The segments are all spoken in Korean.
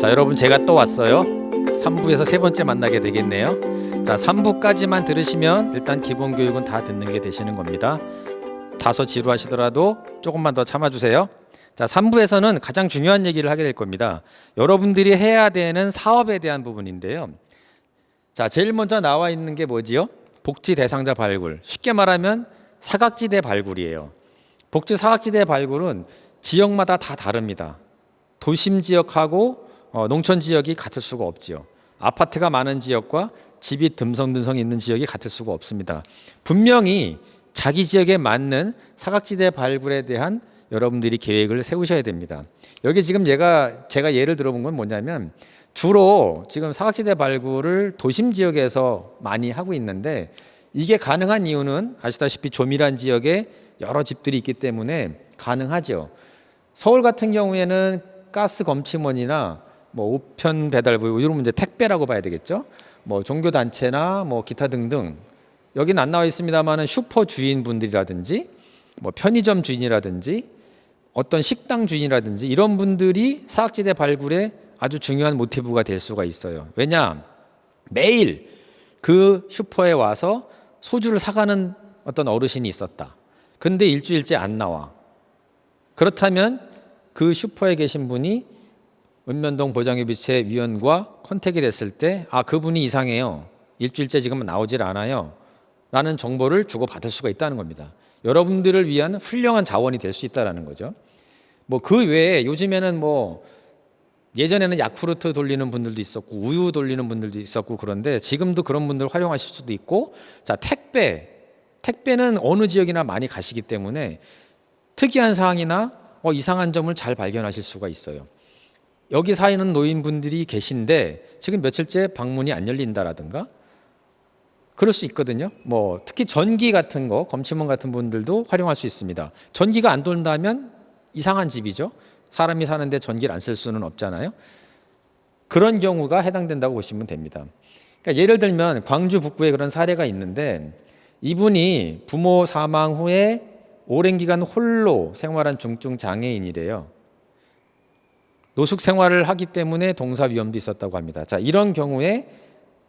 자, 여러분 제가 또 왔어요. 3부에서 세 번째 만나게 되겠네요. 자, 3부까지만 들으시면 일단 기본 교육은 다 듣는 게 되시는 겁니다. 다소 지루하시더라도 조금만 더 참아주세요. 자, 3부에서는 가장 중요한 얘기를 하게 될 겁니다. 여러분들이 해야 되는 사업에 대한 부분인데요. 자, 제일 먼저 나와 있는 게 뭐지요? 복지 대상자 발굴. 쉽게 말하면 사각지대 발굴이에요. 복지 사각지대 발굴은 지역마다 다 다릅니다. 도심 지역하고 농촌 지역이 같을 수가 없지요. 아파트가 많은 지역과 집이 듬성듬성 있는 지역이 같을 수가 없습니다. 분명히 자기 지역에 맞는 사각지대 발굴에 대한 여러분들이 계획을 세우셔야 됩니다. 여기 지금 제가 예를 들어본 건 뭐냐면 주로 지금 사각지대 발굴을 도심 지역에서 많이 하고 있는데 이게 가능한 이유는 아시다시피 조밀한 지역에 여러 집들이 있기 때문에 가능하죠. 서울 같은 경우에는 가스 검침원이나 뭐 우편 배달부 이런 문제 택배라고 봐야 되겠죠. 뭐 종교 단체나 뭐 기타 등등 여기는 안 나와 있습니다만은 슈퍼 주인분들이라든지 뭐 편의점 주인이라든지 어떤 식당 주인이라든지 이런 분들이 사각지대 발굴에 아주 중요한 모티브가 될 수가 있어요. 왜냐? 매일 그 슈퍼에 와서 소주를 사가는 어떤 어르신이 있었다. 근데 일주일째 안 나와. 그렇다면 그 슈퍼에 계신 분이 읍면동 보장협의체 위원과 컨택이 됐을 때 그분이 이상해요. 일주일째 지금 나오질 않아요. 라는 정보를 주고받을 수가 있다는 겁니다. 여러분들을 위한 훌륭한 자원이 될 수 있다는 거죠. 뭐 그 외에 요즘에는 뭐 예전에는 야쿠르트 돌리는 분들도 있었고 우유 돌리는 분들도 있었고 그런데 지금도 그런 분들 활용하실 수도 있고 자, 택배는 어느 지역이나 많이 가시기 때문에 특이한 사항이나 이상한 점을 잘 발견하실 수가 있어요. 여기 사는 노인분들이 계신데 지금 며칠째 방문이 안 열린다라든가 그럴 수 있거든요. 뭐 특히 전기 같은 거 검침원 같은 분들도 활용할 수 있습니다. 전기가 안 돈다면 이상한 집이죠. 사람이 사는데 전기를 안 쓸 수는 없잖아요. 그런 경우가 해당된다고 보시면 됩니다. 그러니까 예를 들면 광주 북구에 그런 사례가 있는데 이분이 부모 사망 후에 오랜 기간 홀로 생활한 중증 장애인이래요. 노숙 생활을 하기 때문에 동사 위험도 있었다고 합니다. 자, 이런 경우에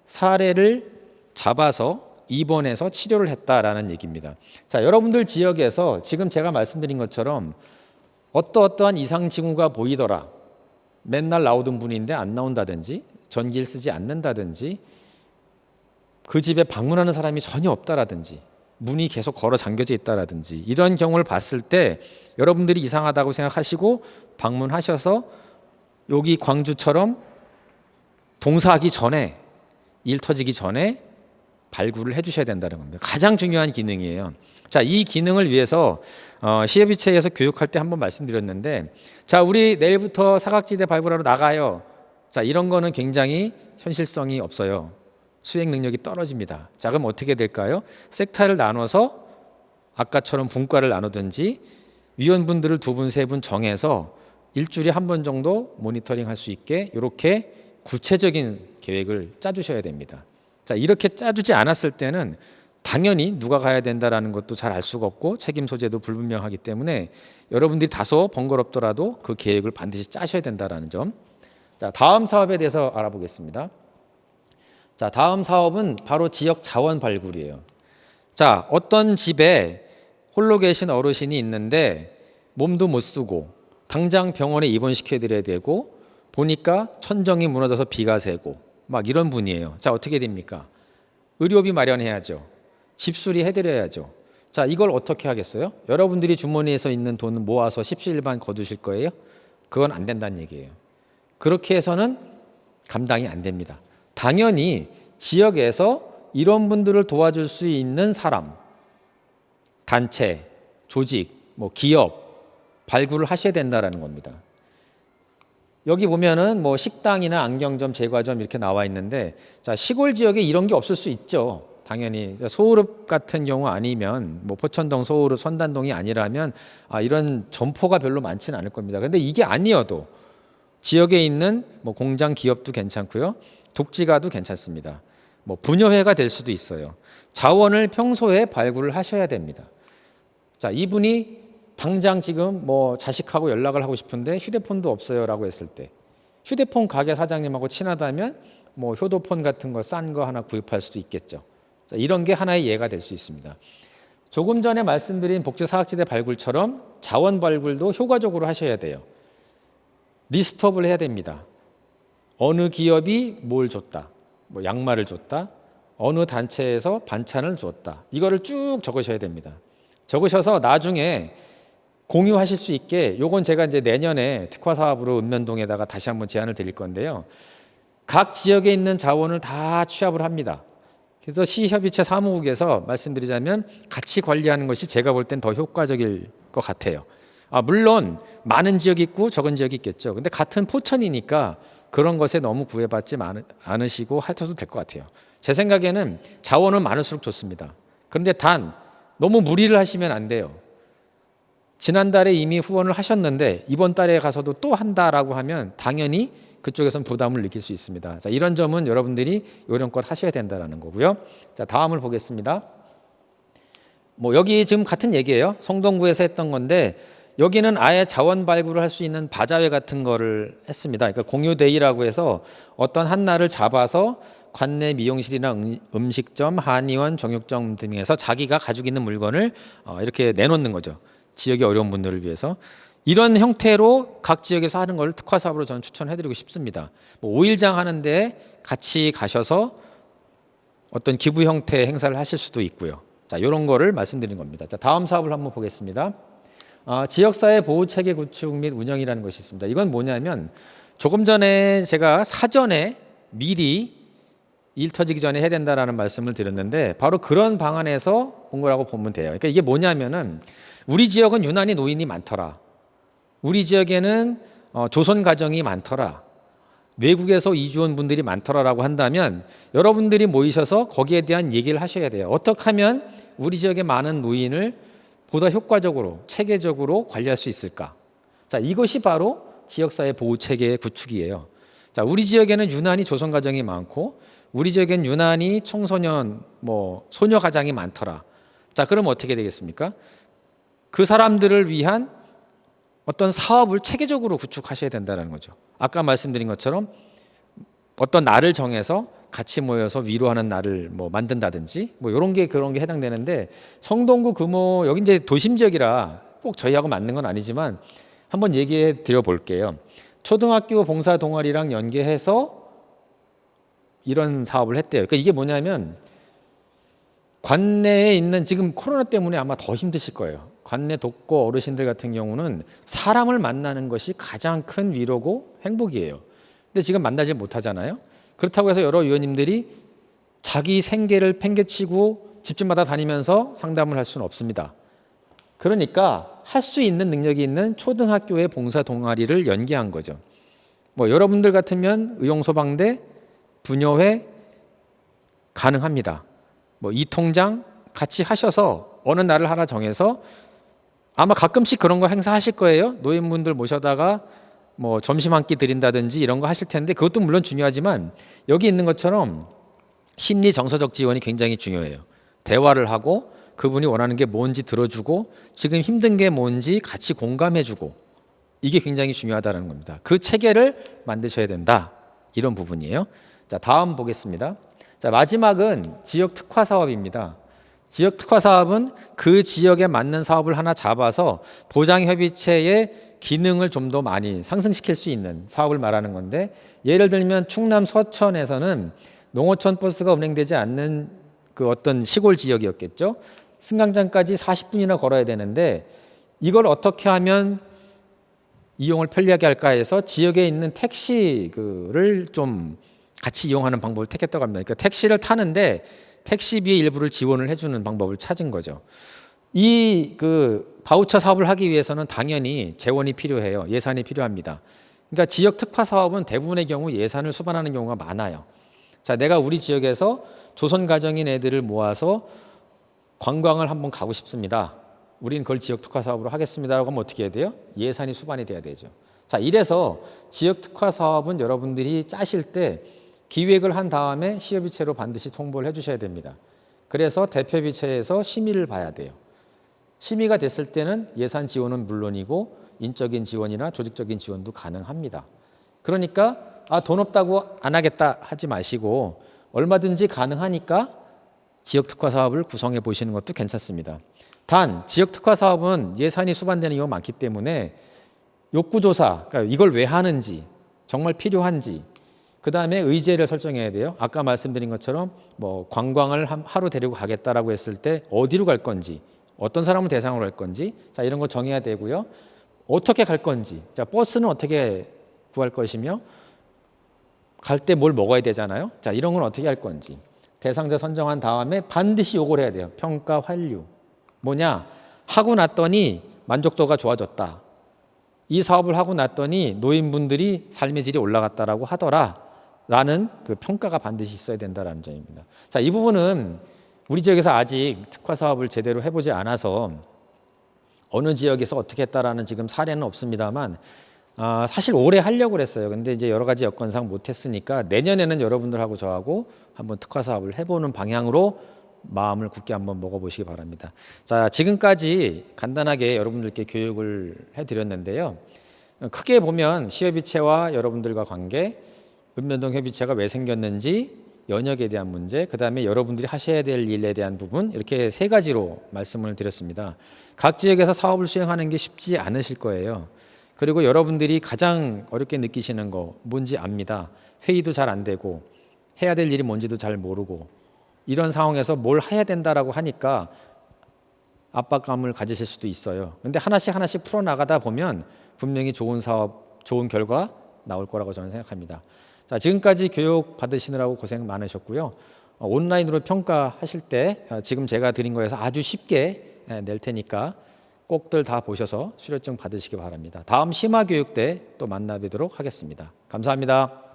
사례를 잡아서 입원해서 치료를 했다라는 얘기입니다. 자, 여러분들 지역에서 지금 제가 말씀드린 것처럼 어떠한 이상 징후가 보이더라. 맨날 나오던 분인데 안 나온다든지 전기를 쓰지 않는다든지 그 집에 방문하는 사람이 전혀 없다라든지 문이 계속 걸어 잠겨져 있다라든지 이런 경우를 봤을 때 여러분들이 이상하다고 생각하시고 방문하셔서 여기 광주처럼 동사하기 전에 일 터지기 전에 발굴을 해주셔야 된다는 겁니다. 가장 중요한 기능이에요. 자, 이 기능을 위해서 시협의체에서 교육할 때 한번 말씀드렸는데 자, 우리 내일부터 사각지대 발굴하러 나가요. 자, 이런 거는 굉장히 현실성이 없어요. 수행 능력이 떨어집니다. 자, 그럼 어떻게 될까요? 섹타를 나눠서 아까처럼 분과를 나누든지 위원분들을 2분, 3분 정해서 일주일에 한 번 정도 모니터링 할 수 있게 이렇게 구체적인 계획을 짜주셔야 됩니다. 자, 이렇게 짜주지 않았을 때는 당연히 누가 가야 된다라는 것도 잘 알 수가 없고 책임 소재도 불분명하기 때문에 여러분들이 다소 번거롭더라도 그 계획을 반드시 짜셔야 된다라는 점. 자, 다음 사업에 대해서 알아보겠습니다. 자, 다음 사업은 바로 지역 자원 발굴이에요. 자, 어떤 집에 홀로 계신 어르신이 있는데 몸도 못 쓰고 당장 병원에 입원시켜 드려야 되고 보니까 천정이 무너져서 비가 새고 막 이런 분이에요. 자, 어떻게 됩니까? 의료비 마련해야죠. 집수리 해드려야죠. 자, 이걸 어떻게 하겠어요? 여러분들이 주머니에서 있는 돈을 모아서 십시일반 거두실 거예요? 그건 안 된다는 얘기예요. 그렇게 해서는 감당이 안 됩니다. 당연히 지역에서 이런 분들을 도와줄 수 있는 사람, 단체, 조직, 뭐 기업 발굴을 하셔야 된다라는 겁니다. 여기 보면은 뭐 식당이나 안경점, 제과점 이렇게 나와 있는데 자, 시골 지역에 이런 게 없을 수 있죠. 당연히 소읍 같은 경우 아니면 뭐 포천동, 소읍, 선단동이 아니라면 이런 점포가 별로 많지는 않을 겁니다. 그런데 이게 아니어도 지역에 있는 뭐 공장, 기업도 괜찮고요. 독지가도 괜찮습니다. 뭐 부녀회가 될 수도 있어요. 자원을 평소에 발굴을 하셔야 됩니다. 자, 이분이 당장 지금 뭐 자식하고 연락을 하고 싶은데 휴대폰도 없어요라고 했을 때 휴대폰 가게 사장님하고 친하다면 뭐 효도폰 같은 거 싼 거 하나 구입할 수도 있겠죠. 자, 이런 게 하나의 예가 될 수 있습니다. 조금 전에 말씀드린 복지사각지대 발굴처럼 자원 발굴도 효과적으로 하셔야 돼요. 리스트업을 해야 됩니다. 어느 기업이 뭘 줬다, 뭐 양말을 줬다, 어느 단체에서 반찬을 줬다, 이거를 쭉 적으셔야 됩니다. 적으셔서 나중에 공유하실 수 있게, 요건 제가 이제 내년에 특화 사업으로 읍면동에다가 다시 한번 제안을 드릴 건데요. 각 지역에 있는 자원을 다 취합을 합니다. 그래서 시협의체 사무국에서 말씀드리자면 같이 관리하는 것이 제가 볼 땐 더 효과적일 것 같아요. 물론 많은 지역이 있고 적은 지역이 있겠죠. 근데 같은 포천이니까 그런 것에 너무 구애받지 않으시고 하셔도 될 것 같아요. 제 생각에는 자원은 많을수록 좋습니다. 그런데 단 너무 무리를 하시면 안 돼요. 지난달에 이미 후원을 하셨는데 이번 달에 가서도 또 한다라고 하면 당연히 그쪽에서는 부담을 느낄 수 있습니다. 자, 이런 점은 여러분들이 요령껏 하셔야 된다는 거고요. 자, 다음을 보겠습니다. 뭐 여기 지금 같은 얘기예요. 성동구에서 했던 건데 여기는 아예 자원 발굴을 할 수 있는 바자회 같은 거를 했습니다. 그러니까 공유데이라고 해서 어떤 한 날을 잡아서 관내 미용실이나 음식점, 한의원, 정육점 등에서 자기가 가지고 있는 물건을 이렇게 내놓는 거죠. 지역의 어려운 분들을 위해서. 이런 형태로 각 지역에서 하는 걸 특화 사업으로 저는 추천해드리고 싶습니다. 뭐 5일장 하는데 같이 가셔서 어떤 기부 형태의 행사를 하실 수도 있고요. 자, 이런 거를 말씀드린 겁니다. 자, 다음 사업을 한번 보겠습니다. 지역사회 보호체계 구축 및 운영이라는 것이 있습니다. 이건 뭐냐면 조금 전에 제가 사전에 미리 일 터지기 전에 해야 된다라는 말씀을 드렸는데 바로 그런 방안에서 본 거라고 보면 돼요. 그러니까 이게 뭐냐면은 우리 지역은 유난히 노인이 많더라. 우리 지역에는 조선 가정이 많더라. 외국에서 이주 온 분들이 많더라라고 한다면 여러분들이 모이셔서 거기에 대한 얘기를 하셔야 돼요. 어떻게 하면 우리 지역의 많은 노인을 보다 효과적으로 체계적으로 관리할 수 있을까? 자, 이것이 바로 지역사회 보호 체계의 구축이에요. 자, 우리 지역에는 유난히 조선 가정이 많고 우리 지역에는 유난히 청소년 소녀 가장이 많더라. 자, 그럼 어떻게 되겠습니까? 그 사람들을 위한 어떤 사업을 체계적으로 구축하셔야 된다는 거죠. 아까 말씀드린 것처럼 어떤 날을 정해서 같이 모여서 위로하는 날을 만든다든지 이런 게 그런 게 해당되는데 성동구 금호 여기 이제 도심 지역이라 꼭 저희하고 맞는 건 아니지만 한번 얘기해 드려 볼게요. 초등학교 봉사 동아리랑 연계해서 이런 사업을 했대요. 그러니까 이게 뭐냐면 관내에 있는 지금 코로나 때문에 아마 더 힘드실 거예요. 관내 독거 어르신들 같은 경우는 사람을 만나는 것이 가장 큰 위로고 행복이에요. 근데 지금 만나지 못하잖아요. 그렇다고 해서 여러 위원님들이 자기 생계를 팽개치고 집집마다 다니면서 상담을 할 수는 없습니다. 그러니까 할 수 있는 능력이 있는 초등학교의 봉사 동아리를 연계한 거죠. 여러분들 같으면 의용소방대, 부녀회 가능합니다. 이 통장 같이 하셔서 어느 날을 하나 정해서 아마 가끔씩 그런 거 행사하실 거예요. 노인분들 모셔다가 점심 한 끼 드린다든지 이런 거 하실 텐데 그것도 물론 중요하지만 여기 있는 것처럼 심리 정서적 지원이 굉장히 중요해요. 대화를 하고 그분이 원하는 게 뭔지 들어주고 지금 힘든 게 뭔지 같이 공감해주고 이게 굉장히 중요하다는 겁니다. 그 체계를 만드셔야 된다. 이런 부분이에요. 자, 다음 보겠습니다. 자, 마지막은 지역 특화 사업입니다. 지역 특화 사업은 그 지역에 맞는 사업을 하나 잡아서 보장협의체의 기능을 좀 더 많이 상승시킬 수 있는 사업을 말하는 건데 예를 들면 충남 서천에서는 농어촌 버스가 운행되지 않는 그 어떤 시골 지역이었겠죠. 승강장까지 40분이나 걸어야 되는데 이걸 어떻게 하면 이용을 편리하게 할까 해서 지역에 있는 택시를 좀 같이 이용하는 방법을 택했다고 합니다. 그러니까 택시를 타는데 택시비의 일부를 지원을 해주는 방법을 찾은 거죠. 이 바우처 사업을 하기 위해서는 당연히 재원이 필요해요. 예산이 필요합니다. 그러니까 지역 특화 사업은 대부분의 경우 예산을 수반하는 경우가 많아요. 자, 내가 우리 지역에서 조선 가정인 애들을 모아서 관광을 한번 가고 싶습니다. 우리는 그걸 지역 특화 사업으로 하겠습니다라고 하면 어떻게 해야 돼요? 예산이 수반이 돼야 되죠. 자, 이래서 지역 특화 사업은 여러분들이 짜실 때 기획을 한 다음에 시협의체로 반드시 통보를 해주셔야 됩니다. 그래서 대표협의체에서 심의를 봐야 돼요. 심의가 됐을 때는 예산 지원은 물론이고 인적인 지원이나 조직적인 지원도 가능합니다. 그러니까 돈 없다고 안 하겠다 하지 마시고 얼마든지 가능하니까 지역 특화 사업을 구성해 보시는 것도 괜찮습니다. 단 지역 특화 사업은 예산이 수반되는 경우가 많기 때문에 욕구조사, 그러니까 이걸 왜 하는지, 정말 필요한지, 그 다음에 의제를 설정해야 돼요. 아까 말씀드린 것처럼 뭐 관광을 하루 데리고 가겠다라고 했을 때 어디로 갈 건지, 어떤 사람을 대상으로 할 건지, 자 이런 거 정해야 되고요. 어떻게 갈 건지, 자 버스는 어떻게 구할 것이며 갈 때 뭘 먹어야 되잖아요. 자 이런 건 어떻게 할 건지 대상자 선정한 다음에 반드시 요걸 해야 돼요. 평가 환류. 뭐냐? 하고 났더니 만족도가 좋아졌다. 이 사업을 하고 났더니 노인분들이 삶의 질이 올라갔다라고 하더라. 라는 그 평가가 반드시 있어야 된다는 점입니다. 자, 이 부분은 우리 지역에서 아직 특화 사업을 제대로 해보지 않아서 어느 지역에서 어떻게 했다라는 지금 사례는 없습니다만 사실 올해 하려고 그랬어요. 근데 이제 여러 가지 여건상 못했으니까 내년에는 여러분들하고 저하고 한번 특화 사업을 해보는 방향으로 마음을 굳게 한번 먹어보시기 바랍니다. 자, 지금까지 간단하게 여러분들께 교육을 해드렸는데요. 크게 보면 시협의체와 여러분들과 관계, 읍면동 협의체가 왜 생겼는지, 연역에 대한 문제, 그 다음에 여러분들이 하셔야 될 일에 대한 부분, 이렇게 세 가지로 말씀을 드렸습니다. 각 지역에서 사업을 수행하는 게 쉽지 않으실 거예요. 그리고 여러분들이 가장 어렵게 느끼시는 거 뭔지 압니다. 회의도 잘 안 되고 해야 될 일이 뭔지도 잘 모르고 이런 상황에서 뭘 해야 된다라고 하니까 압박감을 가지실 수도 있어요. 근데 하나씩 풀어나가다 보면 분명히 좋은 사업, 좋은 결과 나올 거라고 저는 생각합니다. 자, 지금까지 교육 받으시느라고 고생 많으셨고요. 온라인으로 평가하실 때 지금 제가 드린 거에서 아주 쉽게 낼 테니까 꼭들 다 보셔서 수료증 받으시기 바랍니다. 다음 심화교육 때 또 만나 뵙도록 하겠습니다. 감사합니다.